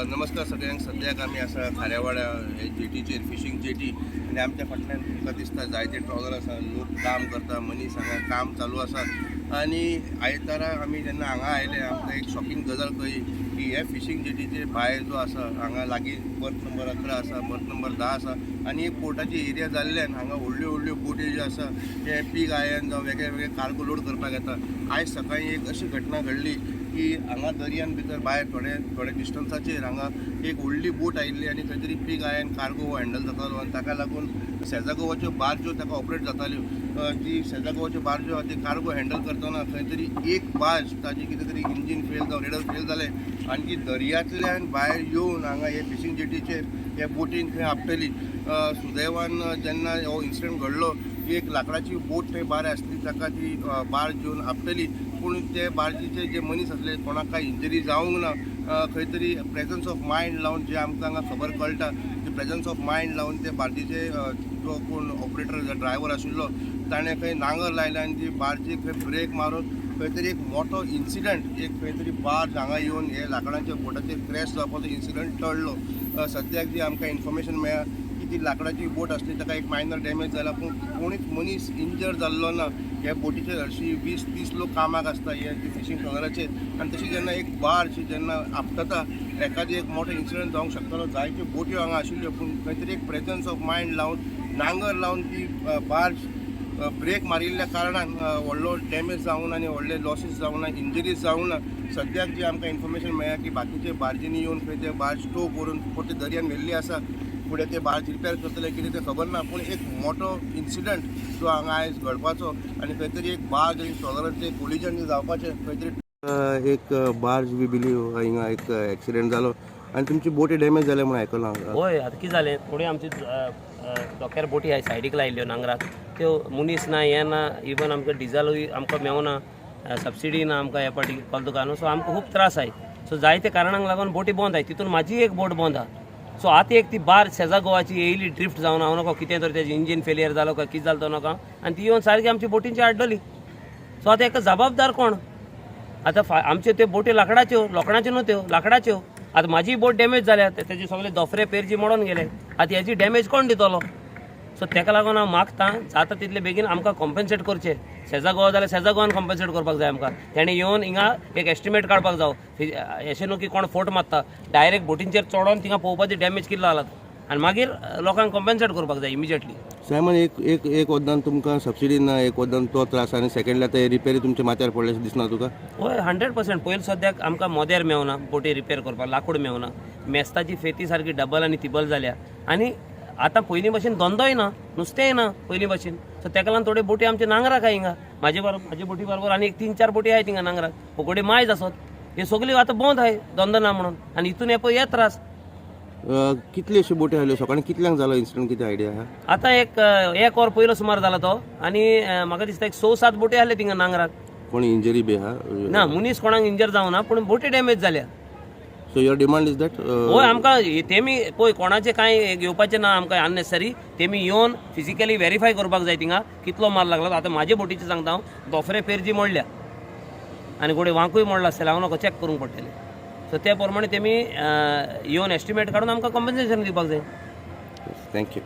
नमस्कार सगळ्यांक. सद्याक आमी आसा खाऱ्यावाड्या जेटीचेर फिशींग जेटी आनी आमच्या फाटल्यान तुमकां दिसता जायते ट्रॉलर आसा, लोक काम करता, मनीस हांगा काम चालू आसा. आनी आयतारा आमी जेन्ना हांगा आयले आमकां एक शॉकिंग गजाल कळ्ळी की हे फिशींग जेटीचे भायर जो आसा हांगा लागीं बर्थ नंबर 11 आसा, बर्थ नंबर 10 आसा आनी एक पोर्टाची एरिया जाल्ल्यान हांगा व्हडल्यो व्हडल्यो बोटी ज्यो आसा ते पीक आयन जावं वेगळे वेगळे कार्गो लोड करपाक येता. आयज सकाळीं एक अशी घटना घडली की हांगा दर्यान भितर भायर थोडे डिस्टन्साचेर हांगा एक व्हडली बोट आयिल्ली आनी खंय तरी पीक आयन कार्गो हँडल जातालो आनी ताका लागून शेजा गोवाच्यो बार्ज्यो ताका ऑपरेट जाताल्यो. ती शेजा गोवाच्यो बार्ज्यो आहा ती कार्गो हँडल करतना खंय तरी एक बार्ज ताजी कितें तरी इंजीन फेल जावन रेडर फेल जालें आनी ती दर्यांतल्यान भायर येवन हांगा हे फिशींग जेटीचेर हे बोटीन खंय आपटली. सुदैवान जेन्ना हो इन्सिडंट घडलो एक लाकडाची बोट थंय भायर आसली ताका ती बार्ज येवन आपटली. पूण ते बार्जीचे जे मनीस आसले कोणाक कांय इंजरी जावंक ना. खंय तरी प्रेजन्स ऑफ मायंड लावन जे आमकां हांगा खबर कळटा ते प्रेजन्स ऑफ मायंड लावन ते बार्जीचे जो कोण ऑपरेटर ड्रायव्हर आशिल्लो ताणें खंय नांगर लायलें आनी ती बार्जीक खंय ब्रेक मारून खंय तरी एक मोठो इन्सिडंट एक खंय तरी बार्ज हांगा येवन हे लाकडाच्या बोटाचेर क्रॅश जावपाचो इन्सिडंट टळ्ळो. सद्याक जी आमकां इन्फॉर्मेशन मेळ्ळा की ती लाकडाची बोट आसली ताका एक मायनर डॅमेज जाला पूण कोणीच मनीस इंजर्ड जाल्लो ना. ह्या बोटीचेर हरशीं 20-30 लोक कामाक आसता हे फिशींग ट्रॉलराचेर आनी तशी जेन्ना एक बार्ज जेन्ना आपटता एखादी एक मोठो इन्सिडंट जावंक शकतालो. जायत्यो बोट्यो हांगा आशिल्ल्यो पूण खंय तरी एक प्रेजन्स ऑफ मायंड लावन नांगर लावन ती बार्ज ब्रेक मारिल्ल्या कारणान व्हडलो डॅमेज जावंक ना आनी व्हडले लॉसीस जावंक ना, इंजरीज जावंक ना. सद्याक जी आमकां इन्फॉर्मेशन मेळ्ळा की बाकीचे बार्जीनी येवन खंय ते बार्ज टो करून परते दर्यान व्हेल्ली आसा. फुडें ते बार्ज रिपेर करतले कितें तें खबर ना पूण एक मोठो इन्सिडंट जो हांगा आयज घडपाचो आनी खंय तरी एक बार्ज आनी ट्रॉलराचें कोलिजन जावपाचें खंय तरी एक बार्ज बी बिलीव हिंगा एक एक्सिडेंट जालो आनी तुमची बोटी डॅमेज जाल्या म्हण आयकलां. होय आतां कितें जालें थोड्यो आमची डोक्यार बोटी आहाय सायडीक लायिल्ल्यो नांगराक त्यो मनीस ना हें ना इवन आमकां डिझलूय आमकां मेवना, सबसिडी ना आमकां ह्या पाटी कॉल दुकान. सो आमकां खूब त्रास आहाय. सो जायते कारणांक लागून बोटी बंद आहाय तितून म्हाजी एक बोट बंद आहा. सो आतां एक ती बार्ज शेजा गोवाची येयली ड्रिफ्ट जावन हांव नका कितें तर तेजें इंजीन फेलियर जालो काय कितें जालो तो नका आनी ती येवन सारकी आमची बोटींची आड्डली. सो आतां हेका जबाबदार कोण? आतां आमच्यो त्यो बोटी लाकडाच्यो लोखणाच्यो न्हू त्यो लाकडाच्यो. आतां म्हाजी बोट डॅमेज जाल्या तेजे सगळे दोफरे पेरजी मोडून गेले. आतां हेजी डॅमेज कोण दितलो? सो तेका लागून हांव मागतां जाता तितले बेगीन आमकां कॉम्पेन्सेट करचें. शेजा गोवा जाल्यार शेजा गोवान कॉम्पेन्सेट करपाक जाय आमकां. तेणें येवन हिंगा एक एस्टिमेट काडपाक जावो. अशें न्हू की कोण फोट मारता डायरेक्ट बोटींचेर चडोवन थिंगा पळोवपाची डॅमेज कितलो जाला आनी मागीर लोकांक कॉम्पेन्सेट करपाक जाय इमिजिएटली. सायमन एक वदान तुमकां सबसिडी ना, एक वदान तो त्रास आनी सेकंडली आतां रिपेरी तुमच्या माथ्यार पडले अशें दिसना तुका? होय 100%. पयलीं सद्याक आमकां मोदेर मेवना बोटी रिपेर करपाक, लाकूड मेवना, मेस्ताची फेती सारकी डबल आनी तिबल जाल्या आनी आतां पयलीं भशेन धंदोय ना, नुस्तेंय ना पयलीं भशेन. सो तेका लागून थोड्यो बोटी आमचे नांगराक आहाय हिंगा. म्हाजे बोटी बरोबर आनी एक 3-4 बोटी आहाय थिंगा नांगराक. फुगडी मायज आसत हे सगळ्यो आतां बंद आहाय धंदो ना म्हणून आनी हितून हे पळय हे त्रास. कितल्यो अश्यो बोटी आसल्यो सकाळीं कितल्यांक जालो इन्सिडंट कितें आयडिया आहा? आतां एक वर पयलो सुमार जाला तो आनी म्हाका दिसता एक 6-7 बोटी आसले थिंगा नांगराक. कोण इंजरी बी आहा? ना मनीस कोणाक इंजर जावं ना पूण बोटी डॅमेज जाल्या. So your demand is that? होय आमकां तेमी पळय कोणाचें कांय घेवपाचें ना आमकां अननेसेसरी. तेमी येवन फिजिकली व्हेरीफाय करपाक जाय थिंगा कितलो मार लागलो. आतां म्हाजे बोटीचें सांगता हांव दोफरे पेरजी मोडल्या आनी गोडे वांकूय मोडला आसतलें हांव नको चॅक करूंक पडटलें. सो त्या प्रमाणे तेमी येवन एस्टिमेट काडून आमकां कॉम्पेन्सेशन दिवपाक जाय. थँक्यू.